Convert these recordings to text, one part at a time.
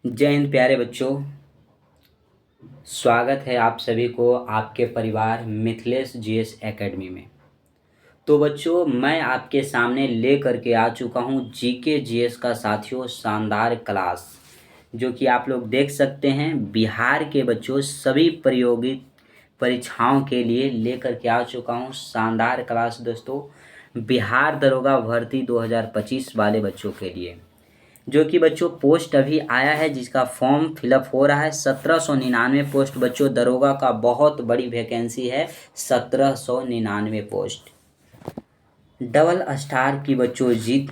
जय हिंद प्यारे बच्चों। स्वागत है आप सभी को आपके परिवार मिथिलेश जीएस एकेडमी में। तो बच्चों, मैं आपके सामने ले करके आ चुका हूँ जीके जीएस का साथियों शानदार क्लास, जो कि आप लोग देख सकते हैं। बिहार के बच्चों सभी प्रायोगिक परीक्षाओं के लिए ले करके आ चुका हूँ शानदार क्लास दोस्तों। बिहार दरोगा भर्ती 2025 वाले बच्चों के लिए, जो कि बच्चों पोस्ट अभी आया है, जिसका फॉर्म फिलअप हो रहा है। 1799 पोस्ट बच्चों, दरोगा का बहुत बड़ी वैकेंसी है। 1799 पोस्ट। डबल स्टार की बच्चों जिद,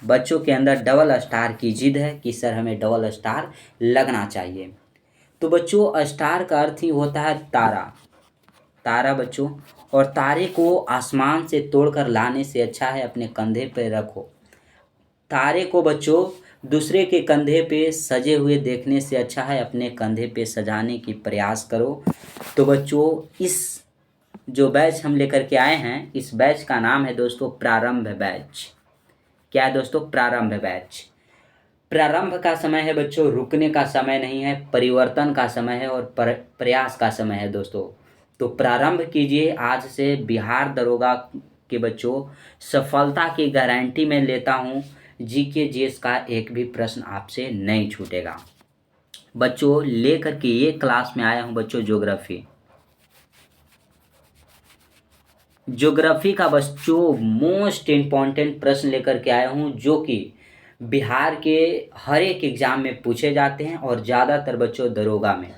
बच्चों के अंदर डबल स्टार की जिद है कि सर हमें डबल स्टार लगना चाहिए। तो बच्चों, स्टार का अर्थ ही होता है तारा। तारा बच्चों, और तारे को आसमान से तोड़कर लाने से अच्छा है अपने कंधे पर रखो। तारे को बच्चों दूसरे के कंधे पे सजे हुए देखने से अच्छा है अपने कंधे पे सजाने की प्रयास करो। तो बच्चों, इस जो बैच हम लेकर के आए हैं, इस बैच का नाम है दोस्तों प्रारंभ बैच। क्या है दोस्तों? प्रारंभ बैच। प्रारंभ का समय है बच्चों, रुकने का समय नहीं है, परिवर्तन का समय है और प्रयास का समय है दोस्तों। तो प्रारंभ कीजिए आज से। बिहार दरोगा के बच्चों सफलता की गारंटी मैं लेता हूँ। जीके जीएस का एक भी प्रश्न आपसे नहीं छूटेगा बच्चों। लेकर के ये क्लास में आया हूँ बच्चों ज्योग्राफी का बच्चों मोस्ट इम्पॉर्टेंट प्रश्न लेकर के आया हूँ, जो कि बिहार के हर एक एग्ज़ाम में पूछे जाते हैं और ज़्यादातर बच्चों दरोगा में।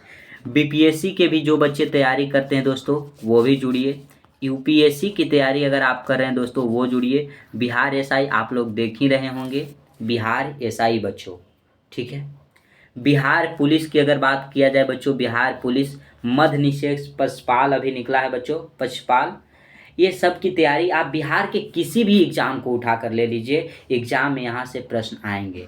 बीपीएससी के भी जो बच्चे तैयारी करते हैं दोस्तों, वो भी जुड़िए। यूपीएससी की तैयारी अगर आप कर रहे हैं दोस्तों, वो जुड़िए। बिहार एसआई आप लोग देख ही रहे होंगे, बिहार एसआई बच्चों, ठीक है। बिहार पुलिस की अगर बात किया जाए बच्चों, बिहार पुलिस मध्य निषेध पशपाल अभी निकला है बच्चों, पशपाल। ये सब की तैयारी आप बिहार के किसी भी एग्ज़ाम को उठा कर ले लीजिए, एग्ज़ाम में यहाँ से प्रश्न आएंगे।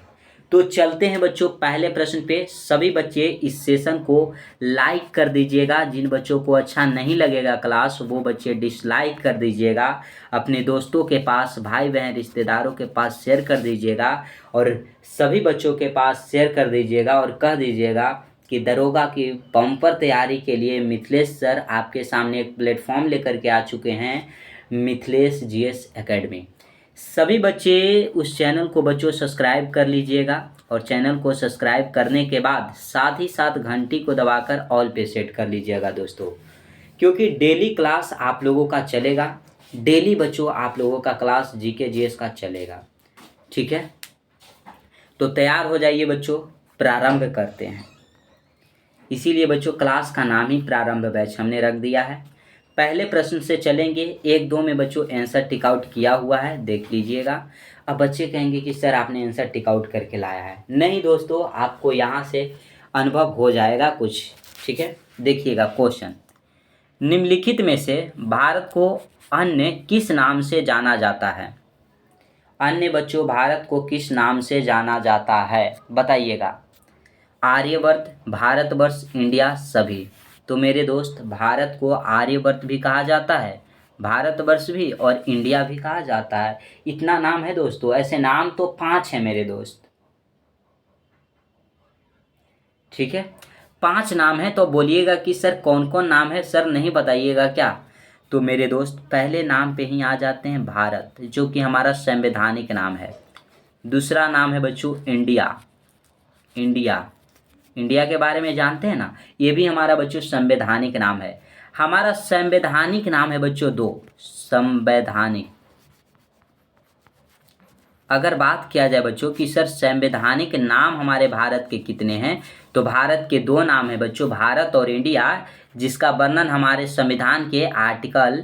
तो चलते हैं बच्चों पहले प्रश्न पे। सभी बच्चे इस सेशन को लाइक कर दीजिएगा। जिन बच्चों को अच्छा नहीं लगेगा क्लास, वो बच्चे डिसलाइक कर दीजिएगा। अपने दोस्तों के पास, भाई बहन रिश्तेदारों के पास शेयर कर दीजिएगा, और सभी बच्चों के पास शेयर कर दीजिएगा और कह दीजिएगा कि दरोगा की बम्पर तैयारी के लिए मिथिलेश सर आपके सामने एक प्लेटफॉर्म लेकर के आ चुके हैं, मिथिलेश जीएस एकेडमी। सभी बच्चे उस चैनल को बच्चों सब्सक्राइब कर लीजिएगा, और चैनल को सब्सक्राइब करने के बाद साथ ही साथ घंटी को दबाकर ऑल पे सेट कर लीजिएगा दोस्तों, क्योंकि डेली क्लास आप लोगों का चलेगा। डेली बच्चों आप लोगों का क्लास जीके जीएस का चलेगा, ठीक है। तो तैयार हो जाइए बच्चों, प्रारंभ करते हैं। इसीलिए बच्चों क्लास का नाम ही प्रारंभ बैच हमने रख दिया है। पहले प्रश्न से चलेंगे। एक दो में बच्चों आंसर टिक आउट किया हुआ है, देख लीजिएगा। अब बच्चे कहेंगे कि सर आपने आंसर टिक आउट करके लाया है। नहीं दोस्तों, आपको यहाँ से अनुभव हो जाएगा कुछ, ठीक है। देखिएगा क्वेश्चन, निम्नलिखित में से भारत को अन्य किस नाम से जाना जाता है? अन्य बच्चों, भारत को किस नाम से जाना जाता है बताइएगा। आर्यवर्त, भारतवर्ष, इंडिया, सभी। तो मेरे दोस्त, भारत को आर्यवर्त भी कहा जाता है, भारतवर्ष भी और इंडिया भी कहा जाता है। इतना नाम है दोस्तों, ऐसे नाम तो 5 हैं मेरे दोस्त, ठीक है। 5 नाम है। तो बोलिएगा कि सर कौन कौन नाम है, सर नहीं बताइएगा क्या? तो मेरे दोस्त पहले नाम पे ही आ जाते हैं भारत, जो कि हमारा संवैधानिक नाम है। दूसरा नाम है बच्चों इंडिया। इंडिया, इंडिया के बारे में जानते हैं ना, ये भी हमारा बच्चों संवैधानिक नाम है। हमारा संवैधानिक नाम है बच्चों 2, संवैधानिक। अगर बात किया जाए बच्चों कि सर संवैधानिक नाम हमारे भारत के कितने हैं, तो भारत के 2 नाम है बच्चों, भारत और इंडिया, जिसका वर्णन हमारे संविधान के आर्टिकल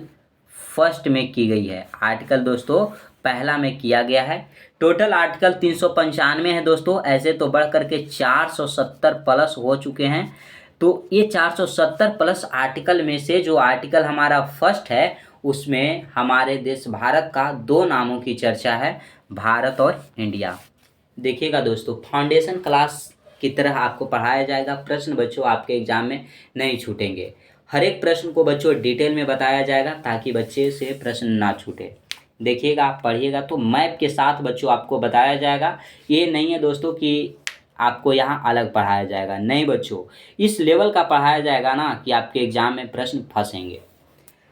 1 में की गई है। आर्टिकल दोस्तों 1 में किया गया है। टोटल आर्टिकल 395 है दोस्तों। ऐसे तो बढ़ करके 470 प्लस हो चुके हैं। तो ये 470 प्लस आर्टिकल में से जो आर्टिकल हमारा 1 है, उसमें हमारे देश भारत का 2 नामों की चर्चा है, भारत और इंडिया। देखिएगा दोस्तों, फाउंडेशन क्लास की तरह आपको पढ़ाया जाएगा। प्रश्न बच्चों आपके एग्जाम में नहीं छूटेंगे। हर एक प्रश्न को बच्चों डिटेल में बताया जाएगा, ताकि बच्चे से प्रश्न ना छूटे। देखिएगा, आप पढ़िएगा तो मैप के साथ बच्चों आपको बताया जाएगा। ये नहीं है दोस्तों कि आपको यहाँ अलग पढ़ाया जाएगा। नहीं बच्चों, इस लेवल का पढ़ाया जाएगा ना कि आपके एग्जाम में प्रश्न फंसेंगे।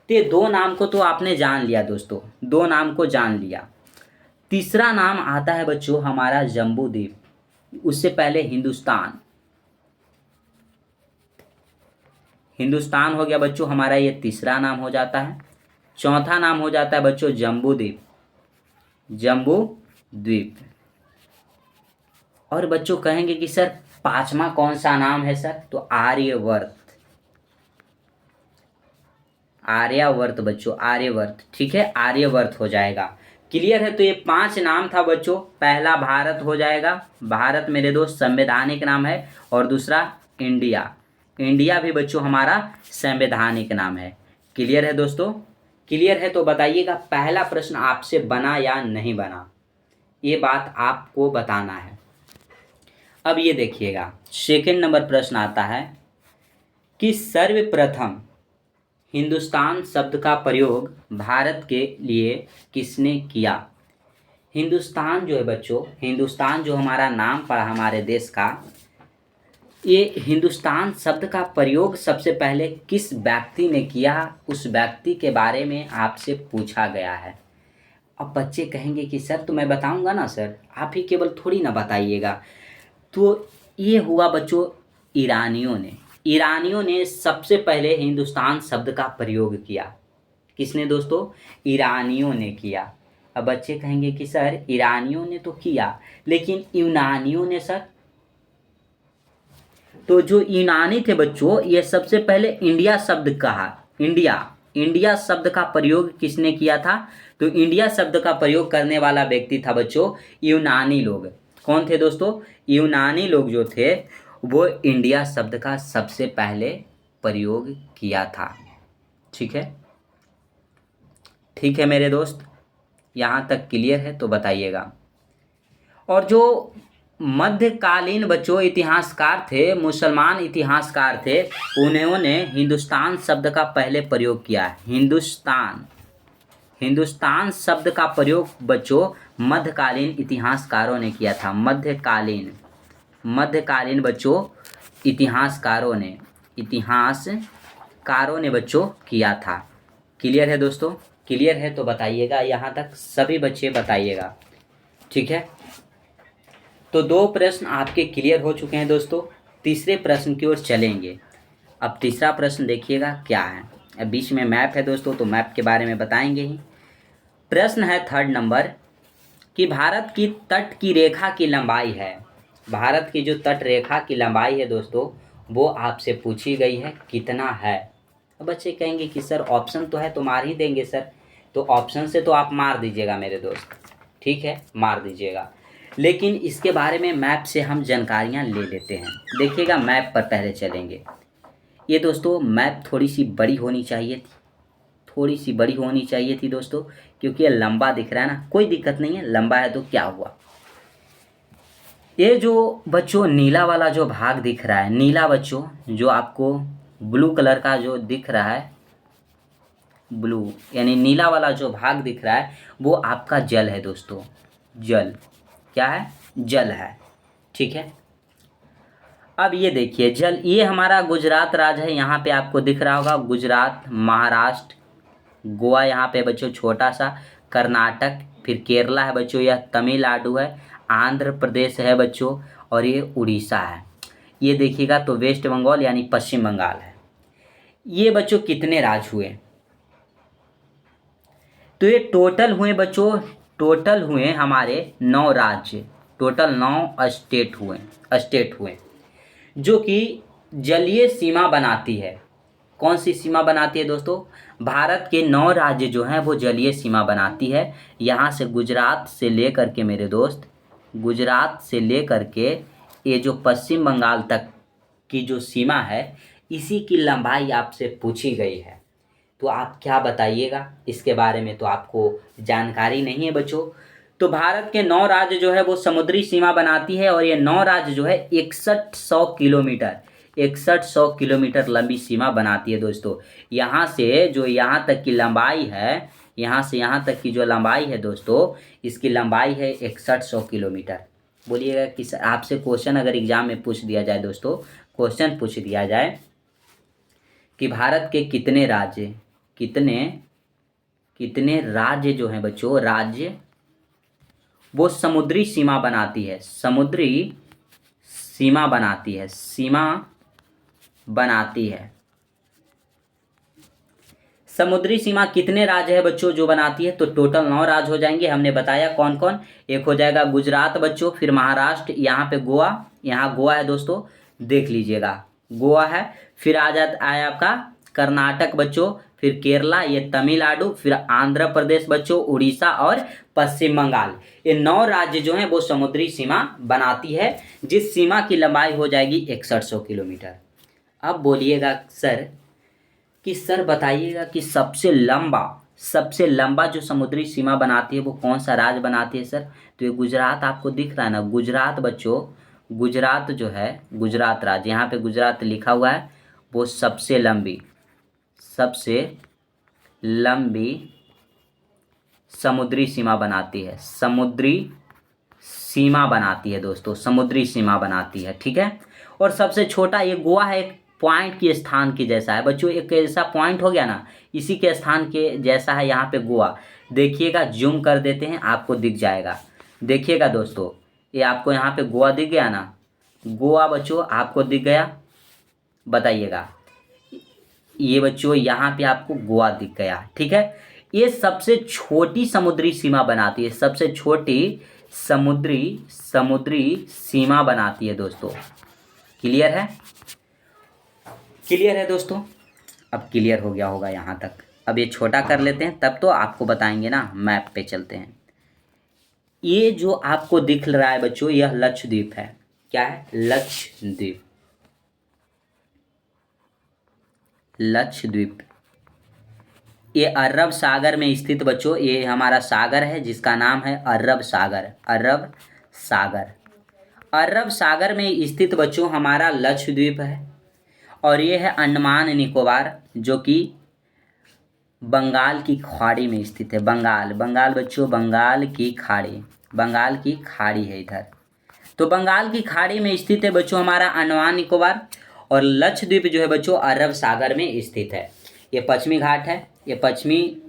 तो ये 2 नाम को तो आपने जान लिया दोस्तों, 2 नाम को जान लिया। तीसरा नाम आता है बच्चों हमारा जम्बू द्वीप, उससे पहले हिंदुस्तान। हिंदुस्तान हो गया बच्चों हमारा, ये तीसरा नाम हो जाता है। चौथा नाम हो जाता है बच्चों जम्बू द्वीप, जम्बू द्वीप। और बच्चों कहेंगे कि सर 5वां कौन सा नाम है सर, तो आर्यवर्त। आर्यावर्त बच्चों, आर्यवर्त, ठीक है, आर्यवर्त हो जाएगा। क्लियर है। तो ये 5 नाम था बच्चों। पहला भारत हो जाएगा, भारत मेरे दोस्त संवैधानिक नाम है। और दूसरा इंडिया, इंडिया भी बच्चों हमारा संवैधानिक नाम है। क्लियर है दोस्तों, क्लियर है। तो बताइएगा पहला प्रश्न आपसे बना या नहीं बना, ये बात आपको बताना है। अब ये देखिएगा सेकंड नंबर प्रश्न आता है कि सर्वप्रथम हिंदुस्तान शब्द का प्रयोग भारत के लिए किसने किया। हिंदुस्तान जो है बच्चों, हिंदुस्तान जो हमारा नाम पड़ा हमारे देश का, ये हिंदुस्तान शब्द का प्रयोग सबसे पहले किस व्यक्ति ने किया, उस व्यक्ति के बारे में आपसे पूछा गया है। अब बच्चे कहेंगे कि सर तो मैं बताऊंगा ना सर, आप ही केवल थोड़ी ना बताइएगा। तो ये हुआ बच्चों ईरानियों ने सबसे पहले हिंदुस्तान शब्द का प्रयोग किया। किसने दोस्तों, ईरानियों ने किया। अब बच्चे कहेंगे कि सर ईरानियों ने तो किया, लेकिन यूनानियों ने सर, तो जो यूनानी थे बच्चों, ये सबसे पहले इंडिया शब्द कहा। इंडिया शब्द का प्रयोग किसने किया था, तो इंडिया शब्द का प्रयोग करने वाला व्यक्ति था बच्चों यूनानी लोग। कौन थे दोस्तों, यूनानी लोग जो थे वो इंडिया शब्द का सबसे पहले प्रयोग किया था। ठीक है, ठीक है मेरे दोस्त, यहाँ तक क्लियर है तो बताइएगा। और जो मध्यकालीन बच्चों इतिहासकार थे, मुसलमान इतिहासकार थे, उन्होंने हिंदुस्तान शब्द का पहले प्रयोग किया है। हिंदुस्तान शब्द का प्रयोग बच्चों मध्यकालीन इतिहासकारों ने किया था। मध्यकालीन बच्चों इतिहासकारों ने बच्चों किया था। क्लियर है दोस्तों, क्लियर है तो बताइएगा, यहाँ तक सभी बच्चे बताइएगा। ठीक है, तो 2 प्रश्न आपके क्लियर हो चुके हैं दोस्तों। तीसरे प्रश्न की ओर चलेंगे। अब तीसरा प्रश्न देखिएगा क्या है। अब बीच में मैप है दोस्तों, तो मैप के बारे में बताएंगे ही। प्रश्न है 3rd नंबर कि भारत की तट की रेखा की लंबाई है, भारत की जो तट रेखा की लंबाई है दोस्तों, वो आपसे पूछी गई है, कितना है। अब बच्चे कहेंगे कि सर ऑप्शन तो है तो मार ही देंगे सर, तो ऑप्शन से तो आप मार दीजिएगा मेरे दोस्त, ठीक है, मार दीजिएगा। लेकिन इसके बारे में मैप से हम जानकारियाँ ले लेते हैं। देखिएगा मैप पर पहले चलेंगे। ये दोस्तों मैप थोड़ी सी बड़ी होनी चाहिए थी दोस्तों, क्योंकि ये लंबा दिख रहा है ना, कोई दिक्कत नहीं है, लंबा है तो क्या हुआ। ये जो बच्चों नीला वाला जो भाग दिख रहा है, नीला बच्चों जो आपको ब्लू कलर का जो दिख रहा है, ब्लू यानी नीला वाला जो भाग दिख रहा है, वो आपका जल है दोस्तों। जल क्या है, जल है। ठीक है, अब ये देखिए जल, ये हमारा गुजरात राज्य है, यहाँ पे आपको दिख रहा होगा गुजरात, महाराष्ट्र, गोवा यहाँ पे बच्चों छोटा सा, कर्नाटक, फिर केरला है बच्चों, यह तमिलनाडु है, आंध्र प्रदेश है बच्चों, और ये उड़ीसा है। ये देखिएगा तो वेस्ट बंगाल यानी पश्चिम बंगाल है। ये बच्चों कितने राज्य हुए, तो ये टोटल हुए बच्चों, टोटल हुए हमारे 9 राज्य, टोटल 9 स्टेट हुए, जो कि जलीय सीमा बनाती है। कौन सी सीमा बनाती है दोस्तों, भारत के 9 राज्य जो हैं वो जलीय सीमा बनाती है। यहाँ से गुजरात से लेकर के मेरे दोस्त, गुजरात से लेकर के ये जो पश्चिम बंगाल तक की जो सीमा है, इसी की लंबाई आपसे पूछी गई है। तो आप क्या बताइएगा इसके बारे में, तो आपको जानकारी नहीं है बच्चों। तो भारत के 9 राज्य जो है वो समुद्री सीमा बनाती है, और ये 9 राज्य जो है 6100 किलोमीटर लंबी सीमा बनाती है दोस्तों। यहाँ से जो यहाँ तक की लंबाई है, यहाँ से यहाँ तक की जो लंबाई है दोस्तों, इसकी लंबाई है 6100 किलोमीटर। बोलिएगा कि सर आपसे क्वेश्चन अगर एग्जाम में पूछ दिया जाए दोस्तों, क्वेश्चन पूछ दिया जाए कि भारत के कितने राज्य, कितने कितने राज्य जो हैं बच्चों, राज्य वो समुद्री सीमा बनाती है, समुद्री सीमा बनाती है, सीमा बनाती है। समुद्री सीमा कितने राज्य है बच्चों जो बनाती है? तो टोटल 9 राज्य हो जाएंगे। हमने बताया कौन कौन। एक हो जाएगा गुजरात बच्चों, फिर महाराष्ट्र, यहाँ पे गोवा, यहाँ गोवा है दोस्तों, देख लीजिएगा गोवा है। फिर आ जाता है आपका कर्नाटक बच्चों, फिर केरला, ये तमिलनाडु, फिर आंध्र प्रदेश बच्चों, उड़ीसा और पश्चिम बंगाल। ये 9 राज्य जो हैं वो समुद्री सीमा बनाती है, जिस सीमा की लंबाई हो जाएगी 6100 किलोमीटर। अब बोलिएगा सर कि सर बताइएगा कि सबसे लंबा जो समुद्री सीमा बनाती है वो कौन सा राज्य बनाती है सर? तो ये गुजरात आपको दिख रहा है ना, गुजरात बच्चों, गुजरात जो है, गुजरात राज्य, यहाँ पे गुजरात लिखा हुआ है, वो सबसे लंबी समुद्री सीमा बनाती है, समुद्री सीमा बनाती है दोस्तों, समुद्री सीमा बनाती है, ठीक है। और सबसे छोटा ये गोवा है, एक पॉइंट के स्थान के जैसा है बच्चों, एक ऐसा पॉइंट हो गया ना, इसी के स्थान के जैसा है यहाँ पे गोवा। देखिएगा, जूम कर देते हैं, आपको दिख जाएगा। देखिएगा दोस्तों, ये आपको यहाँ पे गोवा दिख गया ना, गोवा बच्चों आपको दिख गया, बताइएगा। ये बच्चों यहाँ पे आपको गोवा दिख गया, ठीक है। ये सबसे छोटी समुद्री सीमा बनाती है, सबसे छोटी समुद्री सीमा बनाती है दोस्तों। क्लियर है? क्लियर है दोस्तों? अब क्लियर हो गया होगा यहाँ तक। अब ये छोटा कर लेते हैं, तब तो आपको बताएंगे ना। मैप पे चलते हैं। ये जो आपको दिख रहा है बच्चों, यह लक्षद्वीप है। क्या है? लक्षद्वीप। लक्षद्वीप ये अरब सागर में स्थित बच्चों, ये हमारा सागर है जिसका नाम है अरब सागर। अरब सागर, अरब सागर में स्थित बच्चों हमारा लक्षद्वीप है। और ये है अंडमान निकोबार, जो कि बंगाल की खाड़ी में स्थित है। बंगाल बच्चों, बंगाल की खाड़ी है इधर। तो बंगाल की खाड़ी में स्थित है बच्चों हमारा अंडमान निकोबार। और लक्षद्वीप जो है बच्चों अरब सागर में स्थित है। ये पश्चिमी घाट है, ये पश्चिमी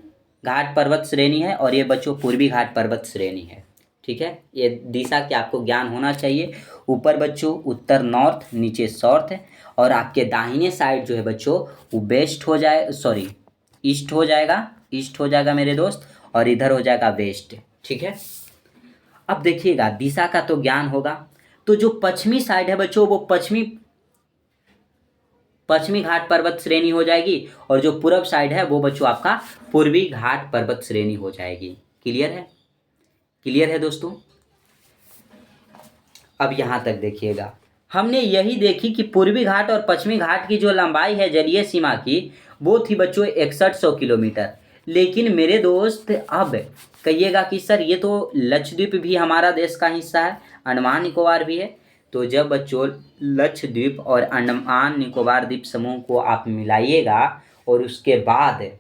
घाट पर्वत श्रेणी है, और ये बच्चों पूर्वी घाट पर्वत श्रेणी है, ठीक है। ये दिशा के आपको ज्ञान होना चाहिए। ऊपर बच्चों उत्तर नॉर्थ, नीचे साउथ है। और आपके दाहिने साइड जो है बच्चों वो ईस्ट हो जाएगा मेरे दोस्त, और इधर हो जाएगा वेस्ट, ठीक है। अब देखिएगा, दिशा का तो ज्ञान होगा। तो जो पश्चिमी साइड है बच्चों वो पश्चिमी घाट पर्वत श्रेणी हो जाएगी, और जो पूर्व साइड है वो बच्चों आपका पूर्वी घाट पर्वत श्रेणी हो जाएगी। क्लियर है? क्लियर है दोस्तों? अब यहाँ तक देखिएगा, हमने यही देखी कि पूर्वी घाट और पश्चिमी घाट की जो लंबाई है जलीय सीमा की, वो थी बच्चों 6100 किलोमीटर। लेकिन मेरे दोस्त अब कहिएगा कि सर ये तो लक्षद्वीप भी हमारा देश का हिस्सा है, अंडमान निकोबार भी है। तो जब बच्चों लक्षद्वीप और अंडमान निकोबार द्वीप समूह को आप मिलाइएगा और उसके बाद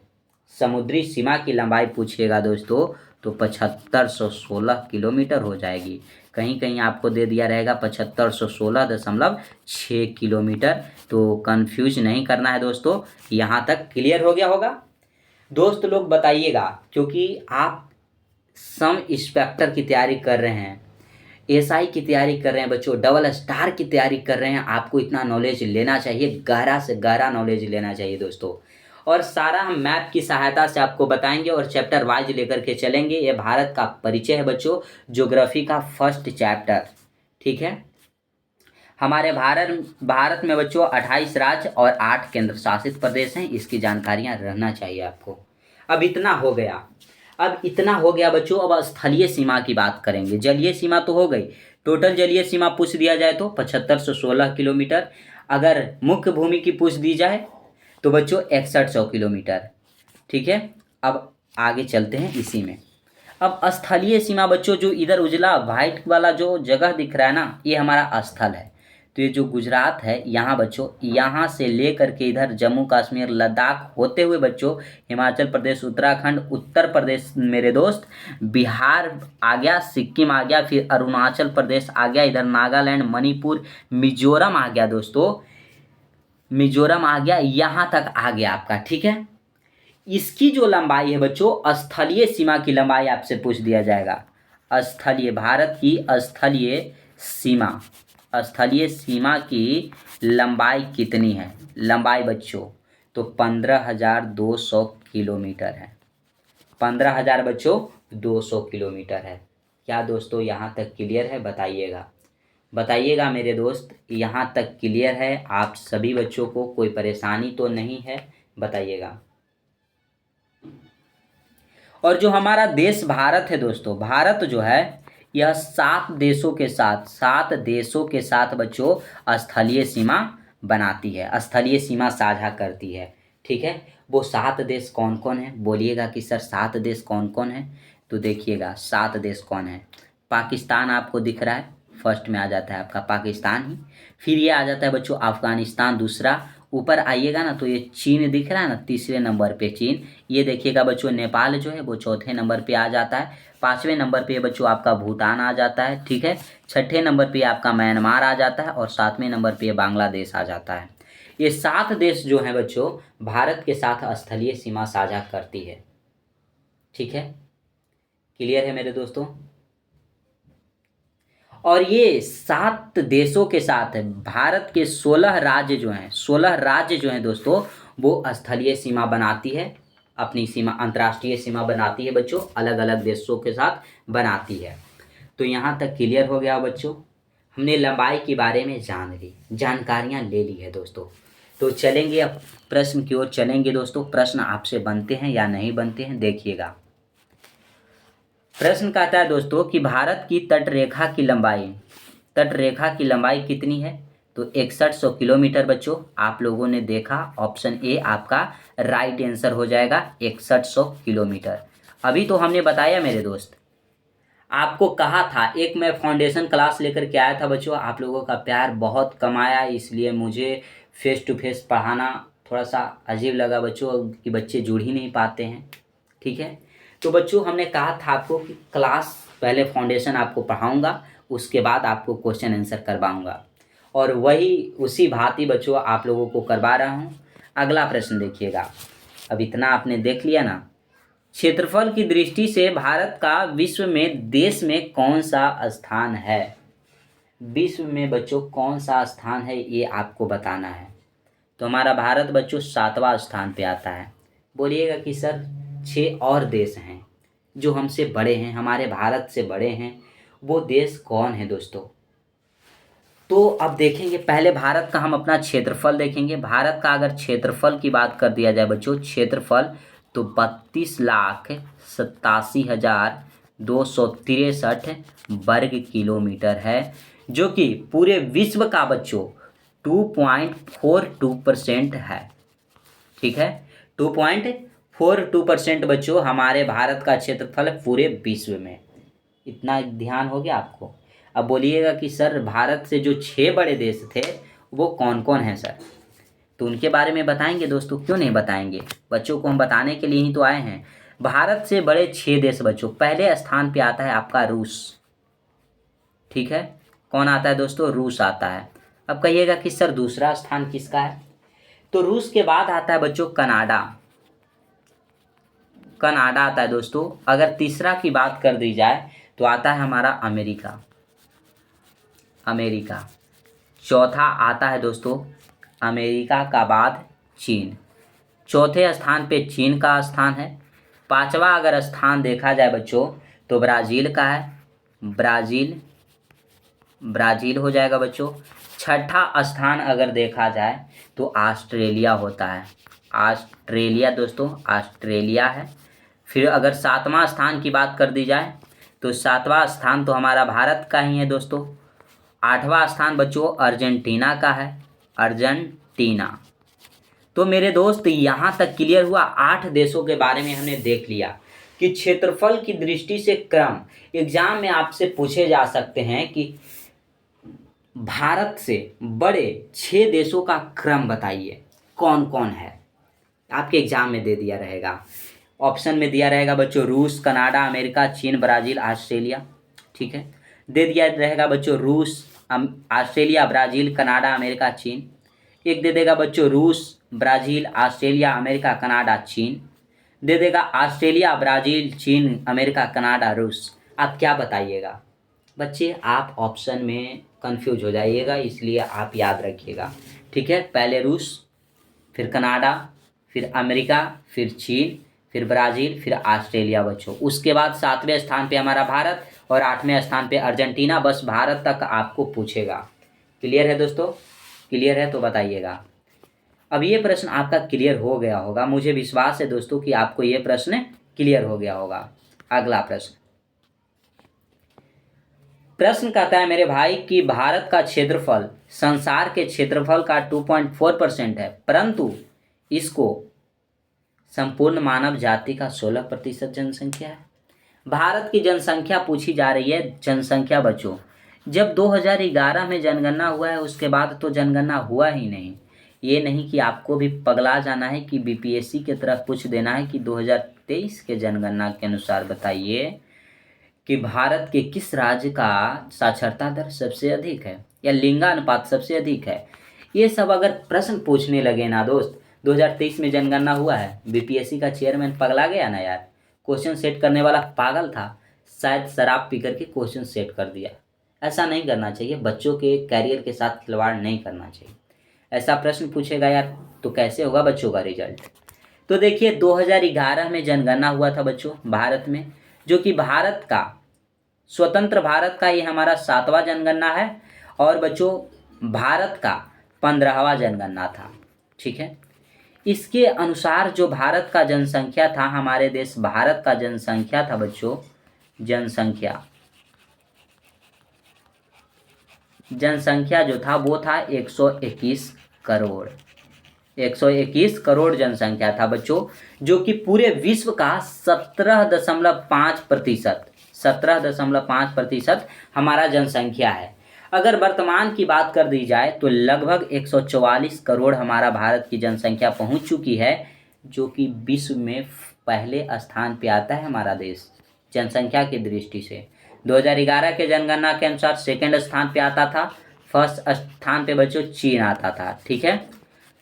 समुद्री सीमा की लंबाई पूछिएगा दोस्तों, तो 7516 किलोमीटर हो जाएगी। कहीं कहीं आपको दे दिया रहेगा 7516.6 किलोमीटर। तो कंफ्यूज नहीं करना है दोस्तों। यहाँ तक क्लियर हो गया होगा दोस्त लोग? बताइएगा, क्योंकि आप सम इंस्पेक्टर की तैयारी कर रहे हैं, एसआई की तैयारी कर रहे हैं बच्चों, डबल स्टार की तैयारी कर रहे हैं, आपको इतना नॉलेज लेना चाहिए, गहरा से गहरा नॉलेज लेना चाहिए दोस्तों। और सारा हम मैप की सहायता से आपको बताएंगे और चैप्टर वाइज लेकर के चलेंगे। ये भारत का परिचय है बच्चों, ज्योग्राफी का फर्स्ट चैप्टर, ठीक है। हमारे भारत में बच्चों 28 राज्य और 8 केंद्र शासित प्रदेश हैं, इसकी जानकारियां रहना चाहिए आपको। अब इतना हो गया बच्चों। अब स्थलीय सीमा की बात करेंगे। जलीय सीमा तो हो गई, टोटल जलीय सीमा पूछ दिया जाए तो 7516 किलोमीटर। अगर मुख्य भूमि की पूछ दी जाए तो बच्चों 6100 किलोमीटर, ठीक है। अब आगे चलते हैं इसी में। अब स्थलीय सीमा बच्चों, जो इधर उजला वाइट वाला जो जगह दिख रहा है ना, ये हमारा स्थल है। तो ये जो गुजरात है यहाँ बच्चों, यहाँ से लेकर के इधर जम्मू कश्मीर लद्दाख होते हुए बच्चों हिमाचल प्रदेश, उत्तराखंड, उत्तर प्रदेश मेरे दोस्त, बिहार आ गया, सिक्किम आ गया, फिर अरुणाचल प्रदेश आ गया, इधर नागालैंड, मणिपुर, मिजोरम आ गया दोस्तों, मिजोरम आ गया, यहाँ तक आ गया आपका। ठीक है, इसकी जो लंबाई है बच्चों, स्थलीय सीमा की लंबाई आपसे पूछ दिया जाएगा। स्थलीय, भारत की स्थलीय सीमा की लंबाई कितनी है? लंबाई बच्चों तो 15,200 किलोमीटर है। 15,000 बच्चों 200 किलोमीटर है। क्या दोस्तों यहाँ तक क्लियर है? बताइएगा मेरे दोस्त, यहाँ तक क्लियर है आप सभी बच्चों को? कोई परेशानी तो नहीं है? बताइएगा। और जो हमारा देश भारत है दोस्तों, भारत जो है यह 7 देशों के साथ बच्चों स्थलीय सीमा बनाती है, स्थलीय सीमा साझा करती है। ठीक है, वो 7 देश कौन कौन है? बोलिएगा कि सर 7 देश कौन कौन है? तो देखिएगा 7 देश कौन है। पाकिस्तान आपको दिख रहा है, फर्स्ट में आ जाता है आपका पाकिस्तान ही। फिर ये आ जाता है बच्चों अफगानिस्तान दूसरा। ऊपर आइएगा ना तो ये चीन दिख रहा है ना, तीसरे नंबर पे चीन। ये देखिएगा बच्चों नेपाल जो है वो चौथे नंबर पे आ जाता है। 5वें नंबर पे बच्चों आपका भूटान आ जाता है। ठीक है, 6ठे नंबर पे आपका म्यांमार आ जाता है और 7वें नंबर पे बांग्लादेश आ जाता है। ये 7 देश जो हैं बच्चों भारत के साथ स्थलीय सीमा साझा करती है। ठीक है, क्लियर है मेरे दोस्तों? और ये 7 देशों के साथ भारत के 16 राज्य जो हैं दोस्तों वो स्थलीय सीमा बनाती है, अपनी सीमा, अंतर्राष्ट्रीय सीमा बनाती है बच्चों, अलग अलग देशों के साथ बनाती है। तो यहाँ तक क्लियर हो गया बच्चों, हमने लंबाई के बारे में जान ली, जानकारियाँ ले ली है दोस्तों। तो चलेंगे अब प्रश्न की ओर चलेंगे दोस्तों। प्रश्न आपसे बनते हैं या नहीं बनते हैं, देखिएगा। प्रश्न कहता है दोस्तों कि भारत की तटरेखा की लंबाई कितनी है? तो 6100 किलोमीटर बच्चों। आप लोगों ने देखा, ऑप्शन ए आपका राइट आंसर हो जाएगा, 6100 किलोमीटर। अभी तो हमने बताया मेरे दोस्त, आपको कहा था, एक मैं फाउंडेशन क्लास लेकर के आया था बच्चों, आप लोगों का प्यार बहुत कम आया, इसलिए मुझे फेस टू फेस पढ़ाना थोड़ा सा अजीब लगा बच्चों कि बच्चे जुड़ ही नहीं पाते हैं। ठीक है, तो बच्चों हमने कहा था आपको कि क्लास पहले फाउंडेशन आपको पढ़ाऊंगा, उसके बाद आपको क्वेश्चन आंसर करवाऊंगा, और वही उसी भांति बच्चों आप लोगों को करवा रहा हूं। अगला प्रश्न देखिएगा। अब इतना आपने देख लिया ना। क्षेत्रफल की दृष्टि से भारत का विश्व में देश में कौन सा स्थान है? विश्व में बच्चों कौन सा स्थान है ये आपको बताना है। तो हमारा भारत बच्चों 7वां स्थान पे आता है। बोलिएगा कि सर 6 और देश हैं जो हमसे बड़े हैं, हमारे भारत से बड़े हैं, वो देश कौन है दोस्तों? तो अब देखेंगे, पहले भारत का हम अपना क्षेत्रफल देखेंगे। भारत का अगर क्षेत्रफल की बात कर दिया जाए बच्चों, क्षेत्रफल तो 32,87,263 वर्ग किलोमीटर है, जो कि पूरे विश्व का बच्चों 2.42% है। ठीक है, 2.42% बच्चों हमारे भारत का क्षेत्रफल है पूरे विश्व में। इतना ध्यान हो गया आपको? अब बोलिएगा कि सर भारत से जो 6 बड़े देश थे वो कौन कौन हैं सर? तो उनके बारे में बताएंगे दोस्तों, क्यों नहीं बताएंगे, बच्चों को हम बताने के लिए ही तो आए हैं। भारत से बड़े 6 देश बच्चों, पहले स्थान पे आता है आपका रूस। ठीक है, कौन आता है दोस्तों? रूस आता है। अब कहिएगा कि सर दूसरा स्थान किसका है? तो रूस के बाद आता है बच्चों कनाडा आता है दोस्तों। अगर तीसरा की बात कर दी जाए तो आता है हमारा अमेरिका। चौथा आता है दोस्तों अमेरिका का बाद चीन। चौथे स्थान पे चीन का स्थान है। 5वां अगर स्थान देखा जाए बच्चों तो ब्राज़ील का है, ब्राज़ील हो जाएगा बच्चों। 6ठा स्थान अगर देखा जाए तो ऑस्ट्रेलिया होता है, ऑस्ट्रेलिया दोस्तों, ऑस्ट्रेलिया है। फिर अगर 7वां स्थान की बात कर दी जाए तो 7वां स्थान तो हमारा भारत का ही है दोस्तों। 8वां स्थान बच्चों अर्जेंटीना का है, अर्जेंटीना। तो मेरे दोस्त यहाँ तक क्लियर हुआ, 8 देशों के बारे में हमने देख लिया कि क्षेत्रफल की दृष्टि से क्रम एग्जाम में आपसे पूछे जा सकते हैं कि भारत से बड़े 6 देशों का क्रम बताइए, कौन कौन है। आपके एग्जाम में दे दिया रहेगा, ऑप्शन में दिया रहेगा बच्चों रूस, कनाडा, अमेरिका, चीन, ब्राज़ील, ऑस्ट्रेलिया। ठीक है, दे दिया रहेगा बच्चों रूस, ऑस्ट्रेलिया, ब्राज़ील, कनाडा, अमेरिका, चीन। एक दे देगा बच्चों रूस, ब्राज़ील, ऑस्ट्रेलिया, अमेरिका, कनाडा, चीन। दे देगा ऑस्ट्रेलिया, ब्राज़ील, चीन, अमेरिका, कनाडा, रूस। आप क्या बताइएगा बच्चे? आप ऑप्शन में कंफ्यूज हो जाइएगा, इसलिए आप याद रखिएगा। ठीक है, पहले रूस, फिर कनाडा, फिर अमेरिका, फिर चीन, फिर ब्राज़ील, फिर ऑस्ट्रेलिया बच्चों। उसके बाद 7वें स्थान पे हमारा भारत और 8वें स्थान पे अर्जेंटीना। बस भारत तक आपको पूछेगा। क्लियर है दोस्तों? क्लियर है तो बताइएगा। अब ये प्रश्न आपका क्लियर हो गया होगा, मुझे विश्वास है दोस्तों कि आपको ये प्रश्न क्लियर हो गया होगा। अगला प्रश्न कहता है मेरे भाई कि भारत का क्षेत्रफल संसार के क्षेत्रफल का 2.4% है, परंतु इसको संपूर्ण मानव जाति का 16% जनसंख्या है। भारत की जनसंख्या पूछी जा रही है, जनसंख्या बच्चों। जब 2011 में जनगणना हुआ है उसके बाद तो जनगणना हुआ ही नहीं। ये नहीं कि आपको भी पगला जाना है कि बीपीएससी की तरफ पूछ देना है कि 2023 के जनगणना के अनुसार बताइए कि भारत के किस राज्य का साक्षरता दर सबसे अधिक है या लिंगानुपात सबसे अधिक है। ये सब अगर प्रश्न पूछने लगे ना दोस्त, 2023 में जनगणना हुआ है, बीपीएससी का चेयरमैन पगला गया ना यार। क्वेश्चन सेट करने वाला पागल था, शायद शराब पी करके क्वेश्चन सेट कर दिया। ऐसा नहीं करना चाहिए, बच्चों के कैरियर के साथ खिलवाड़ नहीं करना चाहिए। ऐसा प्रश्न पूछेगा यार तो कैसे होगा बच्चों का रिजल्ट। तो देखिए 2011 में जनगणना हुआ था बच्चों भारत में, जो कि भारत का स्वतंत्र भारत का ये हमारा 7वां जनगणना है और बच्चों भारत का 15वां जनगणना था। ठीक है, इसके अनुसार जो भारत का जनसंख्या था, हमारे देश भारत का जनसंख्या था बच्चों, जनसंख्या जो था वो था 121 करोड़। 121 करोड़ जनसंख्या था बच्चों, जो कि पूरे विश्व का 17.5% हमारा जनसंख्या है। अगर वर्तमान की बात कर दी जाए तो लगभग 144 करोड़ हमारा भारत की जनसंख्या पहुंच चुकी है, जो कि विश्व में पहले स्थान पे आता है हमारा देश जनसंख्या की दृष्टि से। 2011 के जनगणना के अनुसार सेकंड स्थान पे आता था, फर्स्ट स्थान पे बच्चों चीन आता था। ठीक है,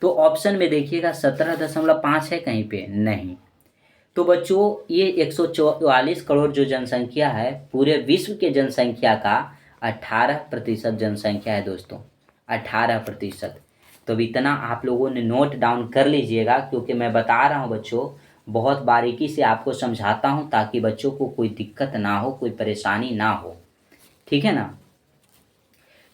तो ऑप्शन में देखिएगा 17.5 है कहीं पे नहीं। तो बच्चों ये 144 करोड़ जो जनसंख्या है पूरे विश्व के जनसंख्या का 18% जनसंख्या है दोस्तों, 18%। तो इतना आप लोगों ने नोट डाउन कर लीजिएगा, क्योंकि मैं बता रहा हूँ बच्चों, बहुत बारीकी से आपको समझाता हूँ ताकि बच्चों को कोई दिक्कत ना हो, कोई परेशानी ना हो। ठीक है ना।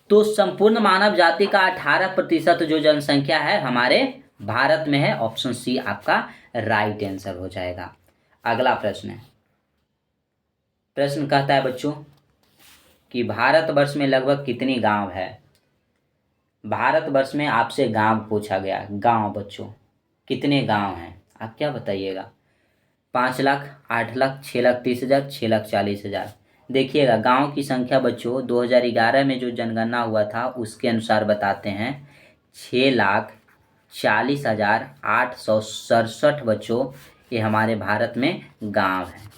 तो संपूर्ण मानव जाति का 18% जो जनसंख्या है हमारे भारत में है। ऑप्शन सी आपका राइट आंसर हो जाएगा। अगला प्रश्न है, प्रश्न कहता है बच्चों कि भारतवर्ष में लगभग कितनी गांव है। भारतवर्ष में आपसे गांव पूछा गया, गांव बच्चों कितने गांव हैं, आप क्या बताइएगा। 5 लाख, 8 लाख, 6 लाख 30 हज़ार, 6 लाख 40 हज़ार। देखिएगा गांव की संख्या बच्चों 2011 में जो जनगणना हुआ था उसके अनुसार बताते हैं 6,40,867 बच्चों ये हमारे भारत में गांव हैं।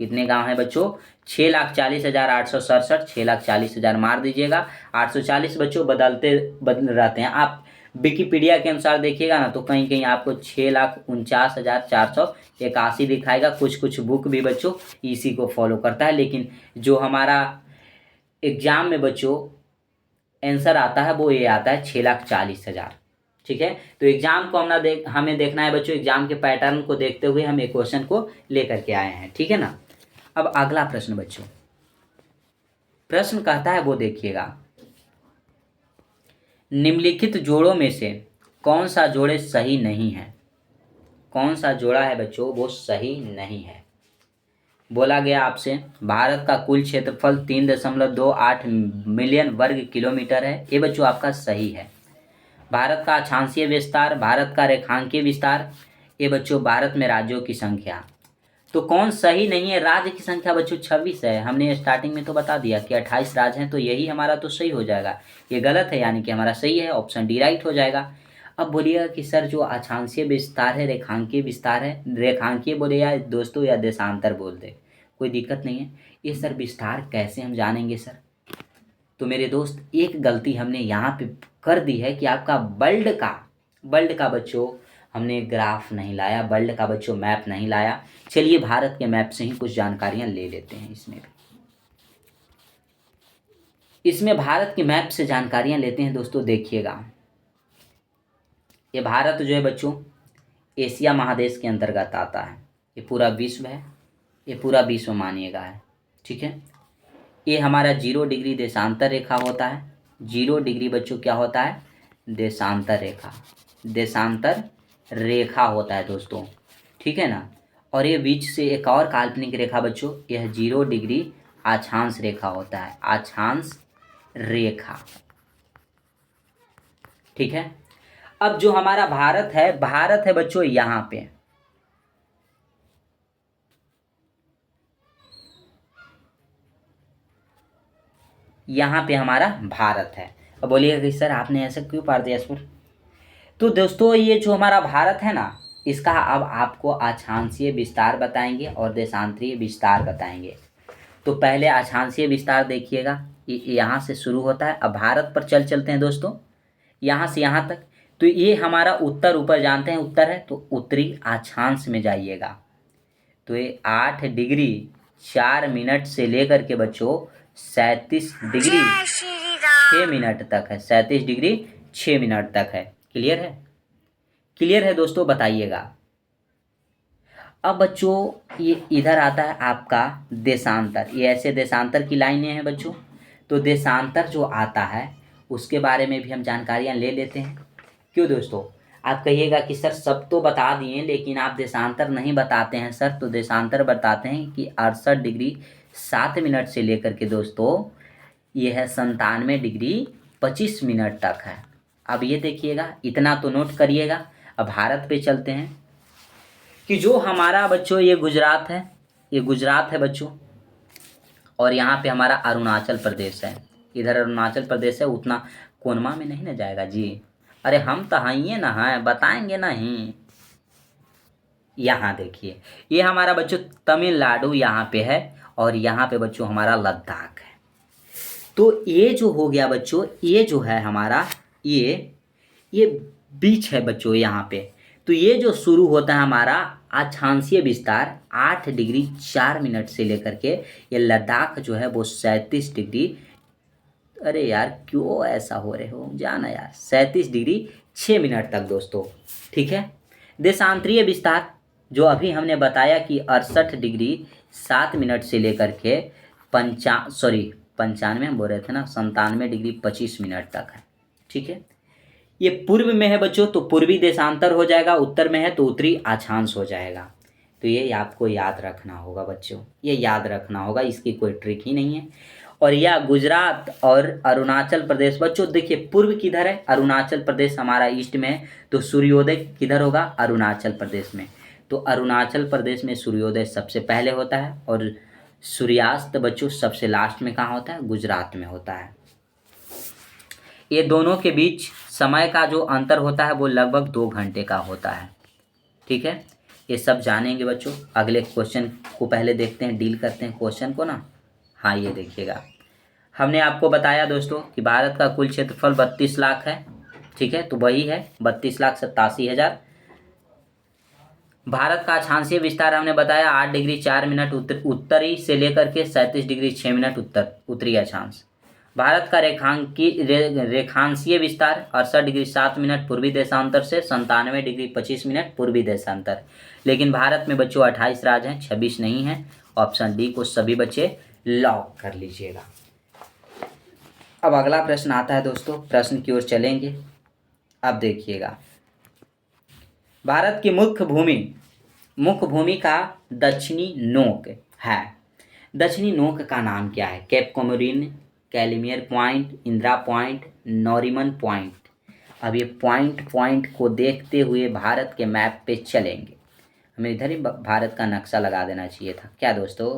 कितने गांव हैं बच्चों? 6,40,867, 6,40,000 मार दीजिएगा। 840 बच्चों बदल रहते हैं। आप विकिपीडिया के अनुसार देखिएगा ना तो कहीं कहीं आपको 6,49,481 दिखाएगा। कुछ बुक भी बच्चों इसी को फॉलो करता है, लेकिन जो हमारा एग्जाम में बच्चों आंसर आता है वो ये आता है 6,40,000। ठीक है, तो एग्जाम को हमें देखना है बच्चों, एग्जाम के पैटर्न को देखते हुए हम एक क्वेश्चन को लेकर के आए हैं। ठीक है ना। अब अगला प्रश्न बच्चों, प्रश्न कहता है वो देखिएगा, निम्नलिखित जोड़ों में से कौन सा जोड़े सही नहीं है। कौन सा जोड़ा है बच्चों वो सही नहीं है। बोला गया आपसे भारत का कुल क्षेत्रफल 3.28 मिलियन वर्ग किलोमीटर है। ये बच्चों आपका सही है। भारत का अक्षांशीय विस्तार, भारत का रेखांकीय विस्तार, ये बच्चों भारत में राज्यों की संख्या। तो कौन सही नहीं है? राज्य की संख्या बच्चों 26 है। हमने स्टार्टिंग में तो बता दिया कि 28 राज्य हैं, तो यही हमारा तो सही हो जाएगा। ये गलत है, यानी कि हमारा सही है, ऑप्शन डी राइट हो जाएगा। अब बोलिएगा कि सर जो अक्षांशीय विस्तार है, रेखांकीय विस्तार है, रेखांकीय बोले या दोस्तों या देशांतर बोल दे, कोई दिक्कत नहीं है। ये सर विस्तार कैसे हम जानेंगे सर? तो मेरे दोस्त एक गलती हमने यहाँ पे कर दी है कि आपका वर्ल्ड का बच्चों हमने ग्राफ नहीं लाया, वर्ल्ड का बच्चों मैप नहीं लाया। चलिए भारत के मैप से ही कुछ जानकारियाँ ले लेते हैं। इसमें भारत के मैप से जानकारियाँ लेते हैं दोस्तों। देखिएगा, ये भारत जो है बच्चों एशिया महादेश के अंतर्गत आता है। ये पूरा विश्व है, ये पूरा विश्व मानिएगा है, ठीक है। ये हमारा 0 डिग्री देशांतर रेखा होता है। 0 डिग्री बच्चों क्या होता है? देशांतर रेखा होता है दोस्तों, ठीक है ना। और ये बीच से एक और काल्पनिक रेखा बच्चों, यह 0 डिग्री अक्षांश रेखा होता है, अक्षांश रेखा, ठीक है। अब जो हमारा भारत है बच्चों यहाँ पे, यहाँ पे हमारा भारत है। अब बोलिएगा कि सर आपने ऐसा क्यों पार दिया सर? तो दोस्तों ये जो हमारा भारत है ना, इसका अब आपको अक्षांशीय विस्तार बताएंगे और देशांतरीय विस्तार बताएंगे। तो पहले अक्षांशीय विस्तार देखिएगा, यहाँ से शुरू होता है। अब भारत पर चलते हैं दोस्तों, यहाँ से यहाँ तक। तो ये हमारा उत्तर, ऊपर जानते हैं उत्तर है, तो उत्तरी अक्षांश में जाइएगा। तो ये 8 डिग्री 4 मिनट से लेकर के बच्चों 37 डिग्री 6 मिनट तक है। 37 डिग्री 6 मिनट तक है। क्लियर है? क्लियर है दोस्तों, बताइएगा। अब बच्चों ये इधर आता है आपका देशांतर। ये ऐसे देशांतर की लाइनें हैं बच्चों। तो देशांतर जो आता है उसके बारे में भी हम जानकारियाँ ले लेते हैं। क्यों दोस्तों? आप कहिएगा कि सर सब तो बता दिए लेकिन आप देशांतर नहीं बताते हैं सर। तो देशांतर बताते हैं कि 68 डिग्री 7 मिनट से लेकर के दोस्तों ये है 97 डिग्री 25 मिनट तक है। अब ये देखिएगा, इतना तो नोट करिएगा। अब भारत पे चलते हैं कि जो हमारा बच्चों ये गुजरात है बच्चों, और यहाँ पे हमारा अरुणाचल प्रदेश है। इधर अरुणाचल प्रदेश है, उतना कोनमा में नहीं ना जाएगा जी। अरे हम तो हाइए ना हैं, बताएंगे नहीं। यहाँ देखिए, ये हमारा बच्चों तमिलनाडु यहाँ पे है, और यहाँ पे बच्चों हमारा लद्दाख है। तो ये जो हो गया बच्चों, ये जो है हमारा ये बीच है बच्चों यहाँ पे। तो ये जो शुरू होता है हमारा अक्षांशीय विस्तार 8 डिग्री 4 मिनट से लेकर के ये लद्दाख जो है वो 37 डिग्री, अरे यार क्यों ऐसा हो रहे हो, जाना यार, 37 डिग्री 6 मिनट तक दोस्तों, ठीक है। देशांतरीय विस्तार जो अभी हमने बताया कि 68 डिग्री 7 मिनट से लेकर के 95 हम बोल रहे थे ना, 97 डिग्री 25 मिनट तक है, ठीक है। ये पूर्व में है बच्चों तो पूर्वी देशांतर हो जाएगा, उत्तर में है तो उत्तरी अक्षांश हो जाएगा। तो ये आपको याद रखना होगा बच्चों, ये याद रखना होगा, इसकी कोई ट्रिक ही नहीं है। और यह गुजरात और अरुणाचल प्रदेश बच्चों देखिए, पूर्व किधर है? अरुणाचल प्रदेश हमारा ईस्ट में है। तो सूर्योदय किधर होगा? अरुणाचल प्रदेश में। तो अरुणाचल प्रदेश में सूर्योदय सबसे पहले होता है, और सूर्यास्त बच्चों सबसे लास्ट में कहाँ होता है? गुजरात में होता है। ये दोनों के बीच समय का जो अंतर होता है वो लगभग 2 घंटे का होता है, ठीक है। ये सब जानेंगे बच्चों। अगले क्वेश्चन को पहले देखते हैं, डील करते हैं क्वेश्चन को ना। हाँ ये देखिएगा, हमने आपको बताया दोस्तों कि भारत का कुल क्षेत्रफल 32 लाख है, ठीक है। तो वही है 32,87,000। भारत का अक्षांशीय विस्तार हमने बताया 8 डिग्री 4 मिनट उत्तरी से लेकर के 37 डिग्री 6 मिनट उत्तरी अक्षांश। भारत का रेखांशीय विस्तार 68 डिग्री 7 मिनट पूर्वी देशांतर से 97 डिग्री 25 मिनट पूर्वी देशांतर। लेकिन भारत में बच्चों 28 राज्य हैं, 26 नहीं हैं। ऑप्शन डी को सभी बच्चे लॉक कर लीजिएगा। अब अगला प्रश्न आता है दोस्तों, प्रश्न की ओर चलेंगे। अब देखिएगा, भारत की मुख्य भूमि का दक्षिणी नोक है। दक्षिणी नोक का नाम क्या है? Cape Comorin, Calimere point, Indira point, Nariman point. अब ये पॉइंट को देखते हुए भारत के मैप पे चलेंगे। हमें इधर ही भारत का नक्शा लगा देना चाहिए था क्या दोस्तों।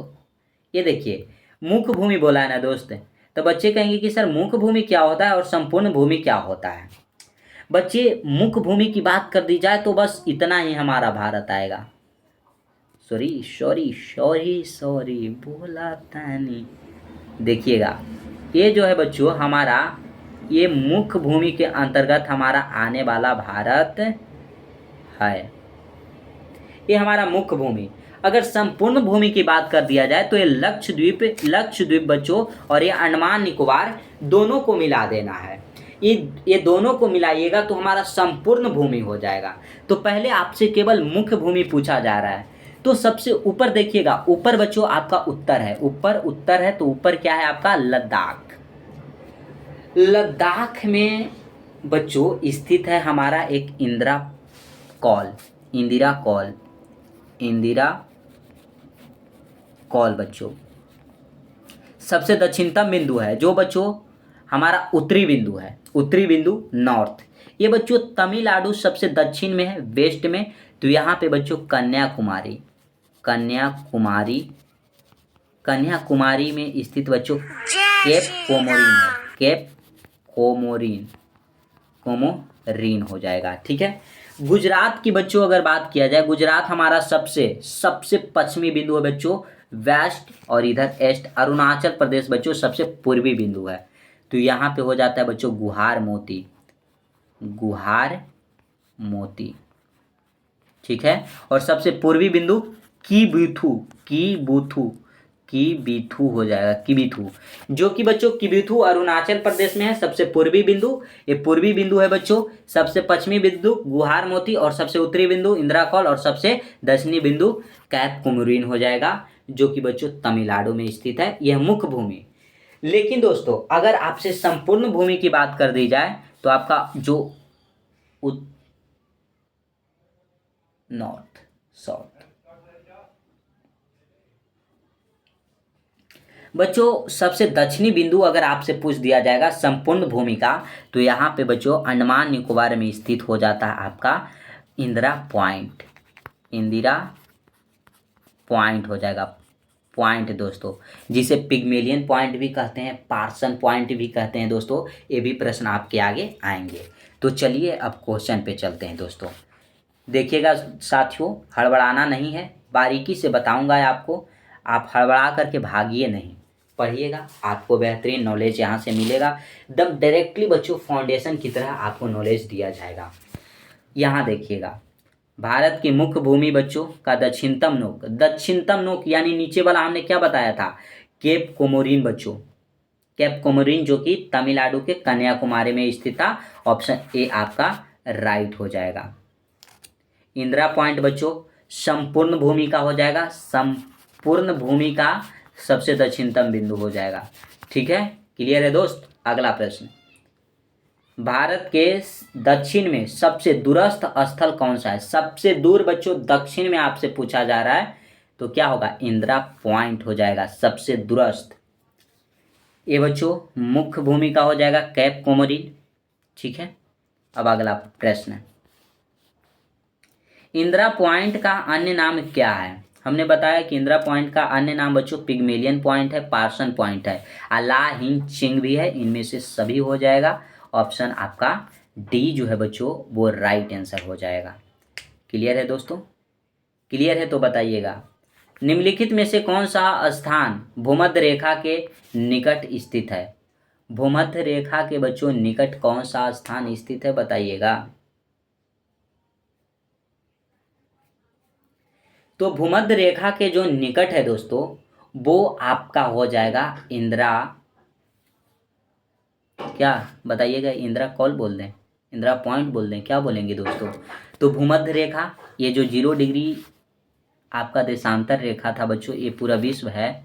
ये देखिए मुख्य भूमि बोला है ना दोस्त, तो बच्चे कहेंगे कि सर मुख्य भूमि क्या होता है और संपूर्ण भूमि क्या होता है। बच्चे मुख्य भूमि की बात कर दी जाए तो बस इतना ही हमारा भारत आएगा। सॉरी सॉरी सॉरी सॉरी बोला तानी। देखिएगा ये जो है बच्चों हमारा, ये मुख्य भूमि के अंतर्गत हमारा आने वाला भारत है। ये हमारा मुख्य भूमि। अगर संपूर्ण भूमि की बात कर दिया जाए तो ये लक्षद्वीप बच्चों और ये अंडमान निकोबार दोनों को मिला देना है। ये दोनों को मिलाइएगा तो हमारा संपूर्ण भूमि हो जाएगा। तो पहले आपसे केवल मुख्य भूमि पूछा जा रहा है। तो सबसे ऊपर देखिएगा, ऊपर बच्चों आपका उत्तर है, ऊपर उत्तर है तो ऊपर क्या है आपका लद्दाख। लद्दाख में बच्चों स्थित है हमारा एक इंदिरा कॉल बच्चों सबसे दक्षिणतम बिंदु है, जो बच्चों हमारा उत्तरी बिंदु है, उत्तरी बिंदु नॉर्थ। ये बच्चों तमिलनाडु सबसे दक्षिण में है, वेस्ट में। तो यहाँ पे बच्चों कन्याकुमारी में स्थित बच्चों केप कोमोरिन हो जाएगा। ठीक है। गुजरात की बच्चों अगर बात किया जाए, गुजरात हमारा सबसे पश्चिमी बिंदु है बच्चों, वेस्ट, और इधर ईस्ट। अरुणाचल प्रदेश बच्चों सबसे पूर्वी बिंदु है। तो यहाँ पे हो जाता है बच्चों गुहार मोती। ठीक है। और सबसे पूर्वी बिंदु किबीथू हो जाएगा, किबीथू, जो कि बच्चों किबीथू अरुणाचल प्रदेश में है। सबसे पूर्वी बिंदु ये पूर्वी बिंदु है बच्चों, सबसे पश्चिमी बिंदु गुहार मोती, और सबसे उत्तरी बिंदु इंदिरा कॉल, और सबसे दक्षिणी बिंदु कैप कोमोरिन हो जाएगा, जो कि बच्चों तमिलनाडु में स्थित है। यह मुख्य भूमि। लेकिन दोस्तों अगर आपसे संपूर्ण भूमि की बात कर दी जाए तो आपका जो नॉर्थ साउथ बच्चों सबसे दक्षिणी बिंदु अगर आपसे पूछ दिया जाएगा संपूर्ण भूमि का, तो यहाँ पे बच्चों अंडमान निकोबार में स्थित हो जाता है आपका इंदिरा पॉइंट हो जाएगा। पॉइंट दोस्तों जिसे पिग्मेलियन पॉइंट भी कहते हैं, पार्सन पॉइंट भी कहते हैं दोस्तों। ये भी प्रश्न आपके आगे आएंगे। तो चलिए अब क्वेश्चन पे चलते हैं दोस्तों। देखिएगा साथियों, हड़बड़ाना नहीं है, बारीकी से बताऊंगा आपको, आप हड़बड़ा करके भागिए नहीं, पढ़िएगा, आपको बेहतरीन नॉलेज यहाँ से मिलेगा। एकदम डायरेक्टली बच्चों फाउंडेशन की तरह आपको नॉलेज दिया जाएगा। यहाँ देखिएगा भारत की मुख्य भूमि बच्चों का दक्षिणतम नोक यानी नीचे वाला हमने क्या बताया था, केप कोमोरिन बच्चों, केप कोमोरिन जो कि तमिलनाडु के कन्याकुमारी में स्थित था। ऑप्शन ए आपका राइट हो जाएगा। इंदिरा पॉइंट बच्चों संपूर्ण भूमि का हो जाएगा, संपूर्ण भूमि का सबसे दक्षिणतम बिंदु हो जाएगा। ठीक है, क्लियर है दोस्त। अगला प्रश्न, भारत के दक्षिण में सबसे दूरस्थ स्थल कौन सा है। सबसे दूर बच्चों दक्षिण में आपसे पूछा जा रहा है, तो क्या होगा, इंदिरा पॉइंट हो जाएगा सबसे दूरस्थ। ये बच्चों मुख्य भूमि का हो जाएगा कैप कोमोरिन। ठीक है। अब अगला प्रश्न, इंदिरा पॉइंट का अन्य नाम क्या है। हमने बताया कि इंदिरा पॉइंट का अन्य नाम बच्चों पिग्मेलियन पॉइंट है, पार्सन पॉइंट है, अला हिंद चिंग भी है। इनमें से सभी हो जाएगा। ऑप्शन आपका डी जो है बच्चों वो राइट आंसर हो जाएगा। क्लियर है दोस्तों, क्लियर है तो बताइएगा, निम्नलिखित में से कौन सा स्थान भूमध्य रेखा के निकट स्थित है। भूमध्य रेखा के बच्चों निकट कौन सा स्थान स्थित है बताइएगा। तो भूमध्य रेखा के जो निकट है दोस्तों वो आपका हो जाएगा इंदिरा, क्या बताइएगा, इंदिरा कॉल बोल दें, इंदिरा पॉइंट बोल दें, क्या बोलेंगे दोस्तों। तो भूमध्य रेखा ये जो 0 डिग्री आपका देशांतर रेखा था बच्चों, ये पूरा विश्व है,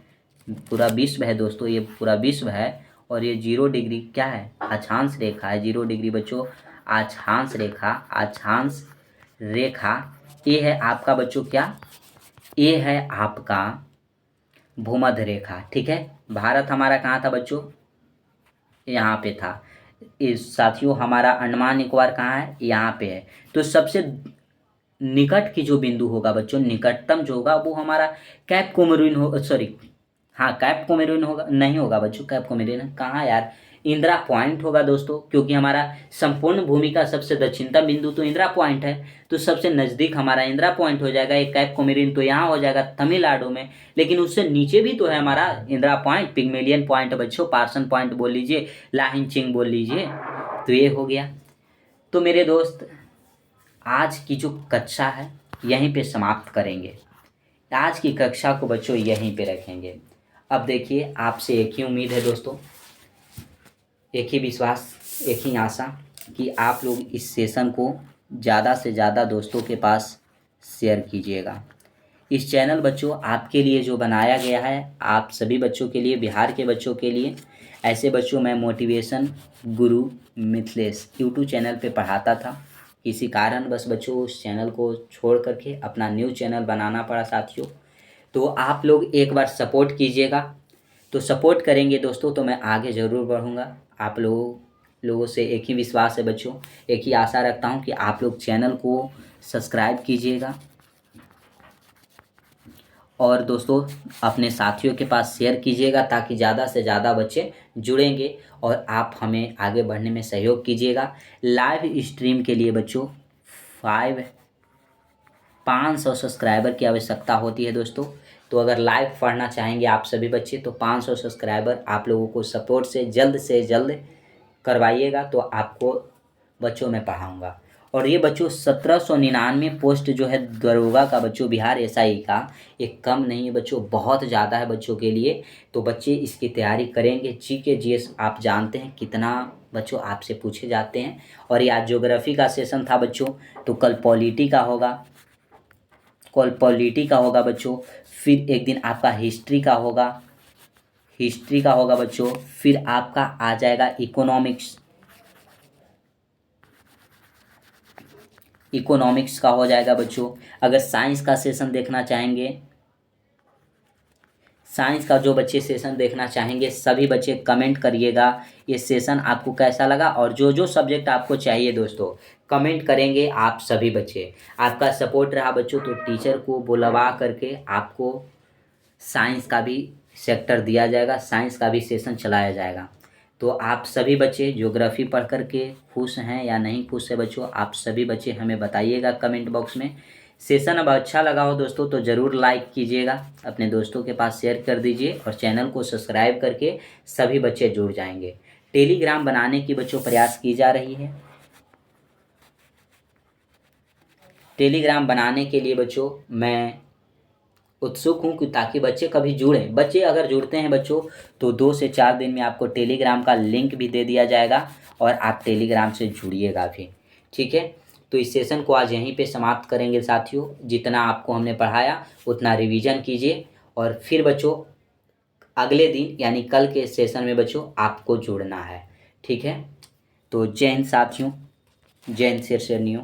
दोस्तों, ये पूरा विश्व है। और ये 0 डिग्री क्या है, अक्षांश रेखा है। 0 डिग्री बच्चों अक्षांश रेखा ये है आपका बच्चों क्या, ये है आपका भूमध्य रेखा। ठीक है। भारत हमारा कहाँ था बच्चों, यहाँ पे था। इस साथियों हमारा अंडमान निकोबार कहाँ है, यहाँ पे है। तो सबसे निकट की जो बिंदु होगा बच्चों, निकटतम जो होगा वो हमारा कैप कोमोरिन हो, सॉरी, हाँ कैप कोमोरिन होगा, नहीं होगा बच्चों, कैप कोमोरिन कहाँ यार, इंदिरा पॉइंट होगा दोस्तों, क्योंकि हमारा संपूर्ण भूमि का सबसे दक्षिणतम बिंदु तो इंदिरा पॉइंट है, तो सबसे नज़दीक हमारा इंदिरा पॉइंट हो जाएगा। एक कैप कोमोरिन तो यहाँ हो जाएगा तमिलनाडु में, लेकिन उससे नीचे भी तो है हमारा इंदिरा पॉइंट, पिग्मेलियन पॉइंट बच्चों, पार्सन पॉइंट बोल लीजिए, लाहिंग बोल लीजिए, तो ये हो गया। तो मेरे दोस्त, आज की जो कक्षा है यहीं पे समाप्त करेंगे। आज की कक्षा को बच्चों यहीं पे रखेंगे। अब देखिए, आपसे एक ही उम्मीद है दोस्तों, एक ही विश्वास, एक ही आशा कि आप लोग इस सेशन को ज़्यादा से ज़्यादा दोस्तों के पास शेयर कीजिएगा। इस चैनल बच्चों आपके लिए जो बनाया गया है, आप सभी बच्चों के लिए, बिहार के बच्चों के लिए। ऐसे बच्चों मैं मोटिवेशन गुरु मिथिलेश यूट्यूब चैनल पे पढ़ाता था, किसी कारण बस बच्चों उस चैनल को छोड़ करके अपना न्यू चैनल बनाना पड़ा साथियों। तो आप लोग एक बार सपोर्ट कीजिएगा, तो सपोर्ट करेंगे दोस्तों तो मैं आगे ज़रूर बढ़ूँगा। आप लोगों से एक ही विश्वास है बच्चों, एक ही आशा रखता हूँ कि आप लोग चैनल को सब्सक्राइब कीजिएगा और दोस्तों अपने साथियों के पास शेयर कीजिएगा, ताकि ज़्यादा से ज़्यादा बच्चे जुड़ेंगे और आप हमें आगे बढ़ने में सहयोग कीजिएगा। लाइव स्ट्रीम के लिए बच्चों 500 सब्सक्राइबर की आवश्यकता होती है दोस्तों। तो अगर लाइव पढ़ना चाहेंगे आप सभी बच्चे, तो 500 सब्सक्राइबर आप लोगों को सपोर्ट से जल्द करवाइएगा, तो आपको बच्चों मैं पढ़ाऊँगा। और ये बच्चों 1799 पोस्ट जो है दरोगा का बच्चों, बिहार एसआई का, ये कम नहीं है बच्चों, बहुत ज़्यादा है बच्चों के लिए। तो बच्चे इसकी तैयारी करेंगे। जीके जीएस आप जानते हैं कितना बच्चों आपसे पूछे जाते हैं। और ये आज ज्योग्राफी का सेशन था बच्चों, तो कल पॉलिटी का होगा बच्चों। फिर एक दिन आपका हिस्ट्री का होगा बच्चों। फिर आपका आ जाएगा इकोनॉमिक्स का हो जाएगा बच्चों। अगर साइंस का सेशन देखना चाहेंगे, साइंस का जो बच्चे सेशन देखना चाहेंगे, सभी बच्चे कमेंट करिएगा ये सेशन आपको कैसा लगा, और जो जो सब्जेक्ट आपको चाहिए दोस्तों कमेंट करेंगे आप सभी बच्चे। आपका सपोर्ट रहा बच्चों तो टीचर को बुलवा करके आपको साइंस का भी सेक्टर दिया जाएगा, साइंस का भी सेशन चलाया जाएगा। तो आप सभी बच्चे ज्योग्राफी पढ़ कर के खुश हैं या नहीं खुश है बच्चों, आप सभी बच्चे हमें बताइएगा कमेंट बॉक्स में। सेशन अब अच्छा लगा हो दोस्तों तो ज़रूर लाइक कीजिएगा, अपने दोस्तों के पास शेयर कर दीजिए और चैनल को सब्सक्राइब करके सभी बच्चे जुड़ जाएंगे। टेलीग्राम बनाने की बच्चों प्रयास की जा रही है। टेलीग्राम बनाने के लिए बच्चों मैं उत्सुक हूँ कि ताकि बच्चे कभी जुड़ें। बच्चे अगर जुड़ते हैं बच्चों तो 2 से 4 दिन में आपको टेलीग्राम का लिंक भी दे दिया जाएगा और आप टेलीग्राम से जुड़िएगा भी, ठीक है। तो इस सेशन को आज यहीं पे समाप्त करेंगे साथियों। जितना आपको हमने पढ़ाया उतना रिवीजन कीजिए और फिर बच्चों अगले दिन यानी कल के सेशन में बच्चों आपको जुड़ना है, ठीक है। तो जय हिंद साथियों, जय हिंद शेरनियों।